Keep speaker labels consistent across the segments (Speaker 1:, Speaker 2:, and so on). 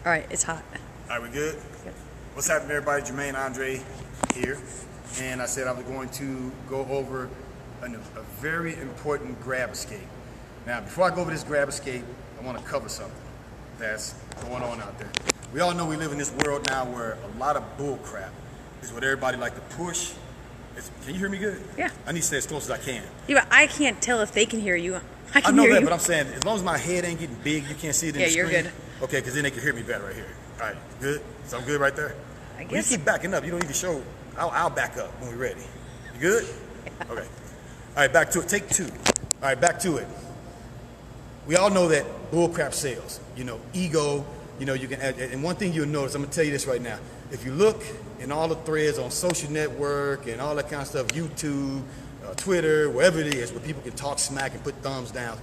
Speaker 1: All right, it's hot.
Speaker 2: All right, we good?
Speaker 1: Yep.
Speaker 2: What's happening, everybody? Jermaine Andre here. And I said I was going to go over a very important grab escape. Now, before I go over this grab escape, I want to cover something that's going on out there. We all know we live in this world now where a lot of bull crap is what everybody like to push. Can you hear me good?
Speaker 1: Yeah.
Speaker 2: I need to stay as close as I can.
Speaker 1: Yeah, but I can't tell if they can hear you.
Speaker 2: I know that, but I'm saying as long as my head ain't getting big, you can't see it in the screen.
Speaker 1: Yeah, you're good.
Speaker 2: Okay, because then they can hear me better right here. All right, good? So I'm good right there?
Speaker 1: I guess.
Speaker 2: Well, you keep backing up. You don't need to show. I'll back up when we're ready. You good?
Speaker 1: Yeah.
Speaker 2: Okay. All right, back to it. Take two. All right, back to it. We all know that bullcrap sells. You know, ego. You know, you can add, and one thing you'll notice, I'm going to tell you this right now. If you look in all the threads on social network and all that kind of stuff, YouTube, Twitter, wherever it is, where people can talk smack and put thumbs down,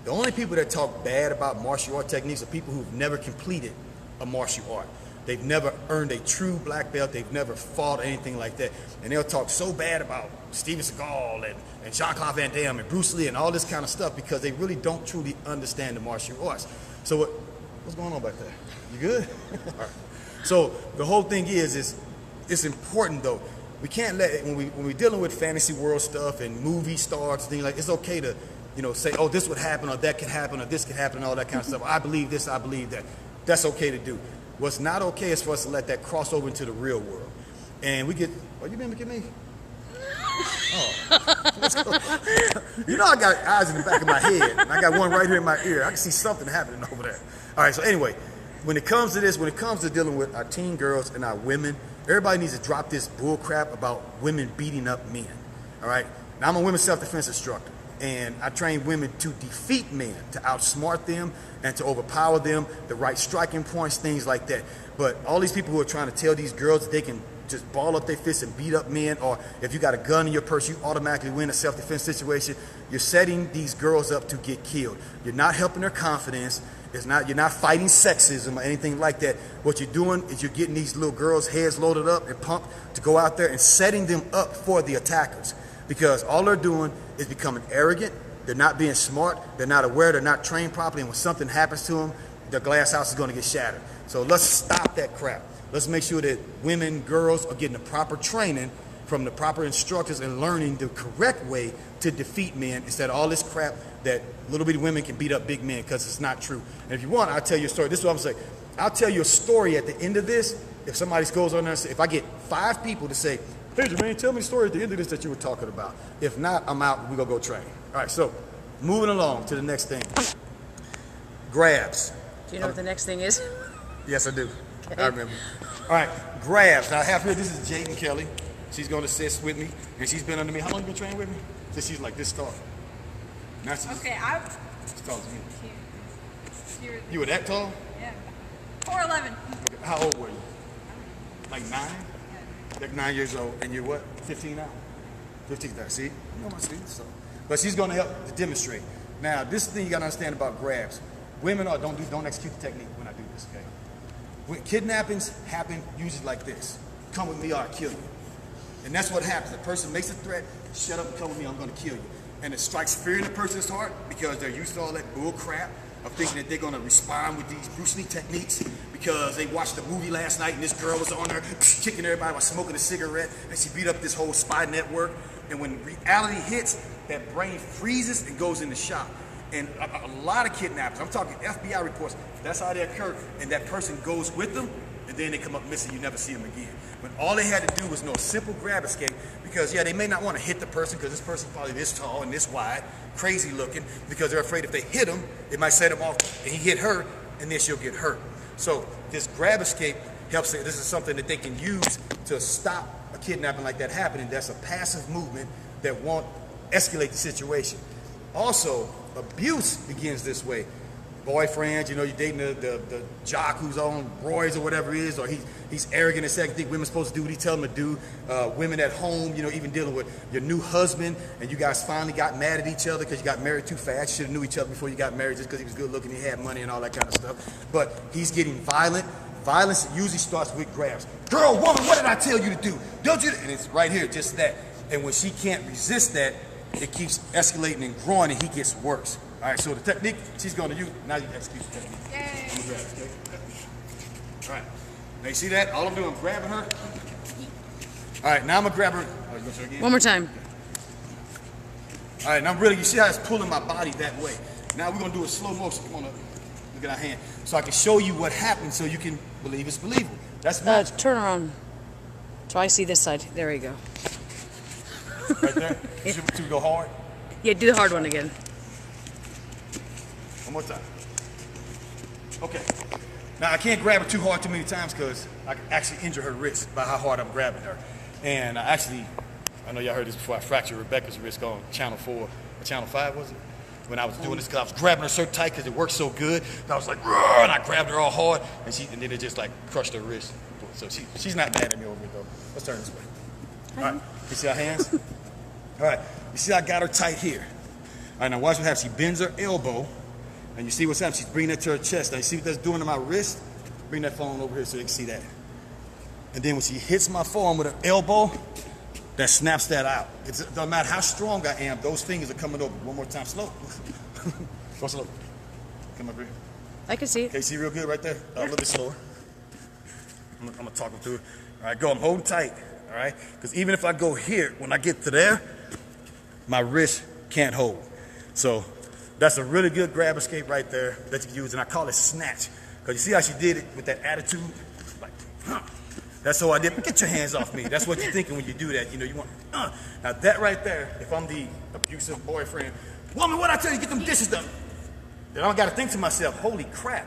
Speaker 2: the only people that talk bad about martial art techniques are people who've never completed a martial art. They've never earned a true black belt. They've never fought anything like that. And they'll talk so bad about Steven Seagal and Jean-Claude Van Damme and Bruce Lee and all this kind of stuff because they really don't truly understand the martial arts. So what's going on back there? You good? All right. So the whole thing is it's important though. We can't let, when we're dealing with fantasy world stuff and movie stars and things like, it's okay to, you know, say, oh, this would happen or that could happen or this could happen and all that kind of stuff. I believe this, I believe that. That's okay to do. What's not okay is for us to let that cross over into the real world. And we get, oh, you didn't look at me? Oh. Let's go. You know I got eyes in the back of my head. And I got one right here in my ear. I can see something happening over there. All right, so anyway, when it comes to this, when it comes to dealing with our teen girls and our women, everybody needs to drop this bull crap about women beating up men. All right? Now, I'm a women's self-defense instructor. And I train women to defeat men, to outsmart them and to overpower them, the right striking points, things like that. But all these people who are trying to tell these girls that they can just ball up their fists and beat up men, or if you got a gun in your purse, you automatically win a self-defense situation, you're setting these girls up to get killed. You're not helping their confidence. You're not fighting sexism or anything like that. What you're doing is you're getting these little girls' heads loaded up and pumped to go out there and setting them up for the attackers. Because all they're doing is becoming arrogant. They're not being smart. They're not aware. They're not trained properly. And when something happens to them, the glass house is going to get shattered. So let's stop that crap. Let's make sure that women, girls are getting the proper training from the proper instructors and learning the correct way to defeat men instead of all this crap that little bitty women can beat up big men, because it's not true. And if you want, I'll tell you a story. This is what I'm saying. I'll tell you a story at the end of this. If somebody goes on there and say, if I get 5 people to say, hey, Jermaine, tell me the story at the end of this that you were talking about. If not, I'm out. We're going to go train. All right, so moving along to the next thing. Grabs.
Speaker 1: Do you know what the next thing is?
Speaker 2: Yes, I do.
Speaker 1: Okay.
Speaker 2: I remember. All right, grabs. Now, I have here, this is Jaden Kelly. She's going to assist with me, and she's been under me. How long you been training with me? Since she's like this tall. Now she's as tall as you. You were that tall?
Speaker 3: Yeah. 4'11".
Speaker 2: Okay. How old were you? Like 9? Like 9 years old, and you're what? 15 now? 15 now. See? You know my students. So. But she's going to help to demonstrate. Now, this thing you got to understand about grabs. Women don't execute the technique when I do this, okay? When kidnappings happen usually like this. Come with me or I'll kill you. And that's what happens. The person makes a threat, shut up and come with me, I'm going to kill you. And it strikes fear in the person's heart because they're used to all that bull crap of thinking that they're going to respond with these Bruce Lee techniques because they watched the movie last night and this girl was on there kicking everybody while smoking a cigarette and she beat up this whole spy network. And when reality hits, that brain freezes and goes into shock. And a lot of kidnappers, I'm talking FBI reports, that's how they occur, and that person goes with them, and then they come up missing, you never see them again. But all they had to do was know a simple grab escape, because yeah, they may not want to hit the person, because this person's probably this tall and this wide, crazy looking, because they're afraid if they hit him, it might set him off, and he hit her, and then she'll get hurt. So this grab escape helps, this is something that they can use to stop a kidnapping like that happening. That's a passive movement that won't escalate the situation. Also, abuse begins this way. Boyfriends, you know, you're dating the jock who's on roids or whatever it is, or he's arrogant and saying, think women's supposed to do what he tell them to do. Women at home, you know, even dealing with your new husband, and you guys finally got mad at each other because you got married too fast. You should have knew each other before you got married just because he was good looking, he had money and all that kind of stuff. But he's getting violent. Violence usually starts with grabs. Girl, woman, what did I tell you to do? Don't you? And it's right here, just that. And when she can't resist that, it keeps escalating and growing, and he gets worse. All right, so the technique she's going to use, now you execute the technique.
Speaker 3: Yay.
Speaker 2: All right. Now you see that? All I'm doing is grabbing her. All right, now I'm gonna grab her. Oh, you gonna show again?
Speaker 1: One more time.
Speaker 2: All right, now really, you see how it's pulling my body that way. Now we're gonna do a slow motion. Come on up. Look at our hand. So I can show you what happened so you can believe it's believable. That's magic.
Speaker 1: Turn around. So I see this side. There you go.
Speaker 2: Right there. Should we go hard?
Speaker 1: Yeah, do the hard one again.
Speaker 2: One more time. Okay. Now I can't grab her too hard too many times because I can actually injure her wrist by how hard I'm grabbing her. And I know y'all heard this before, I fractured Rebecca's wrist on Channel 4, or Channel 5 was it? When I was doing this, because I was grabbing her so tight because it worked so good. And I was like, "Rrr," and I grabbed her all hard, and then it just like crushed her wrist. So she's not mad at me over it though. Let's turn this way. All right, you see our hands? All right, you see I got her tight here. All right, now watch what happens. She bends her elbow, and you see what's happening. She's bringing that to her chest. Now you see what that's doing to my wrist? Bring that phone over here so you can see that. And then when she hits my forearm with her elbow, that snaps that out. It doesn't matter how strong I am, those fingers are coming over. One more time, slow. Go slow. Come up here.
Speaker 1: I can see it.
Speaker 2: Okay, see real good right there? A little bit slower. I'm gonna talk them through it. All right, go, I'm holding tight, all right? Because even if I go here, when I get to there, my wrist can't hold. So that's a really good grab escape right there that you can use, and I call it Snatch. Because you see how she did it with that attitude? Like, huh. That's how I did. Get your hands off me. That's what you're thinking when you do that. You know, you want, Now that right there, if I'm the abusive boyfriend, woman, what I tell you, get them dishes done. Then I got to think to myself, holy crap,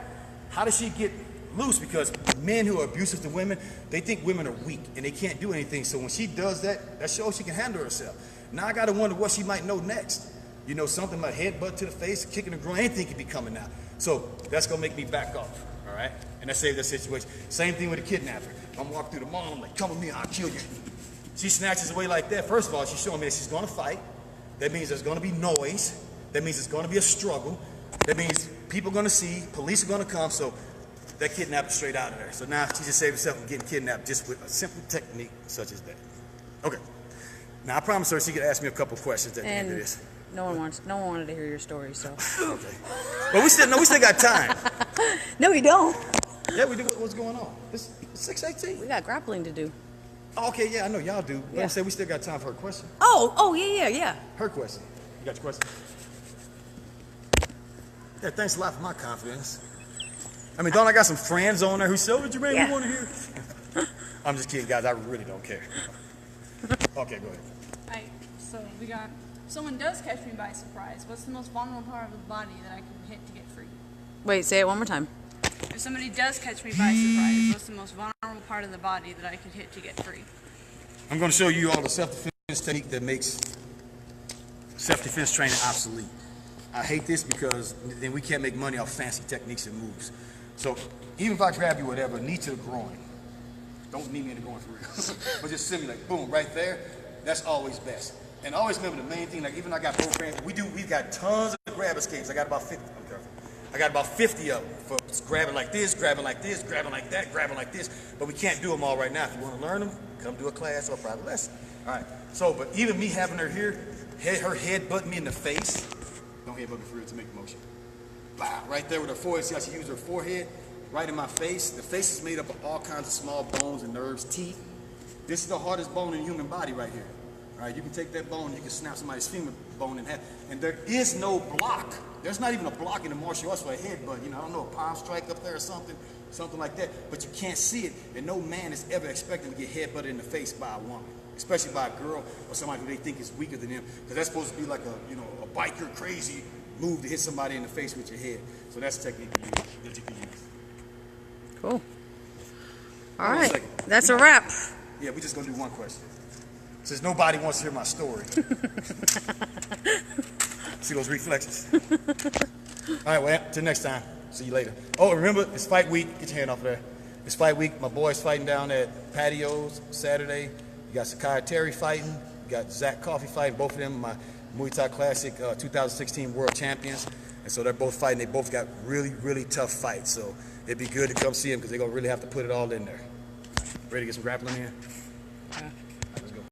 Speaker 2: how does she get loose? Because men who are abusive to women, they think women are weak and they can't do anything. So when she does that, that shows she can handle herself. Now I got to wonder what she might know next. You know, something like headbutt to the face, kicking the groin, anything could be coming out. So that's going to make me back off, all right? And that saves that situation. Same thing with a kidnapper. I'm walking through the mall, I'm like, come with me, I'll kill you. She snatches away like that. First of all, she's showing me that she's going to fight. That means there's going to be noise. That means it's going to be a struggle. That means people are going to see, police are going to come, so that kidnapper's straight out of there. So now she just saved herself from getting kidnapped just with a simple technique such as that. Okay. Now I promised her she could ask me a couple questions at the end of this.
Speaker 1: No one wanted to hear your story, so.
Speaker 2: Okay. But we still got time.
Speaker 1: No, you don't.
Speaker 2: Yeah, we do. What's going on? It's 6:18.
Speaker 1: We got grappling to do.
Speaker 2: Oh, okay, yeah, I know y'all do. But
Speaker 1: Yeah.
Speaker 2: I said we still got time for her question.
Speaker 1: Oh, yeah.
Speaker 2: Her question. You got your question? Yeah, thanks a lot for my confidence. I mean, don't I got some friends on there who say, "Oh, Jermaine,
Speaker 1: Yeah.
Speaker 2: we want to hear." I'm just kidding, guys. I really don't care. Okay, go ahead.
Speaker 3: Alright, so we got, if someone does catch me by surprise, what's the most vulnerable part of the body that I can hit to get free?
Speaker 1: Wait, say it one more time.
Speaker 3: If somebody does catch me by surprise, what's the most vulnerable part of the body that I could hit to get free?
Speaker 2: I'm going to show you all the self-defense technique that makes self-defense training obsolete. I hate this because then we can't make money off fancy techniques and moves. So even if I grab you, whatever, knee to the groin. Don't knee me in the groin for real. But just simulate, boom, right there. That's always best. And always remember the main thing, like even I got both hands, we've got tons of grab escapes. I got about 50, I'm careful. I got about 50 of them for grabbing like this, grabbing like this, grabbing like that, grabbing like this. But we can't do them all right now. If you want to learn them, come do a class or a private lesson. All right. So, but even me having her here, her head butting me in the face. Don't headbutt me for real to make the motion. Wow, right there with her forehead. See how she used her forehead right in my face? The face is made up of all kinds of small bones and nerves, teeth. This is the hardest bone in the human body right here. All right, you can take that bone, you can snap somebody's femur bone in half, and there is no block. There's not even a block in the martial arts for a headbutt. You know, I don't know, a palm strike up there or something like that. But you can't see it, and no man is ever expecting to get headbutted in the face by a woman, especially by a girl or somebody who they think is weaker than them, because that's supposed to be like a biker crazy move to hit somebody in the face with your head. So that's a technique that you can use.
Speaker 1: Cool. All right, that's a wrap.
Speaker 2: Yeah, we're just gonna do one question. Since nobody wants to hear my story. See those reflexes? All right, well, till next time. See you later. Oh, remember, it's fight week. Get your hand off there. It's fight week. My boys fighting down at Patios Saturday. You got Sakai Terry fighting. You got Zach Coffey fighting. Both of them my Muay Thai Classic 2016 World Champions. And so they're both fighting. They both got really, really tough fights. So it'd be good to come see them because they're going to really have to put it all in there. Ready to get some grappling in?
Speaker 1: Yeah.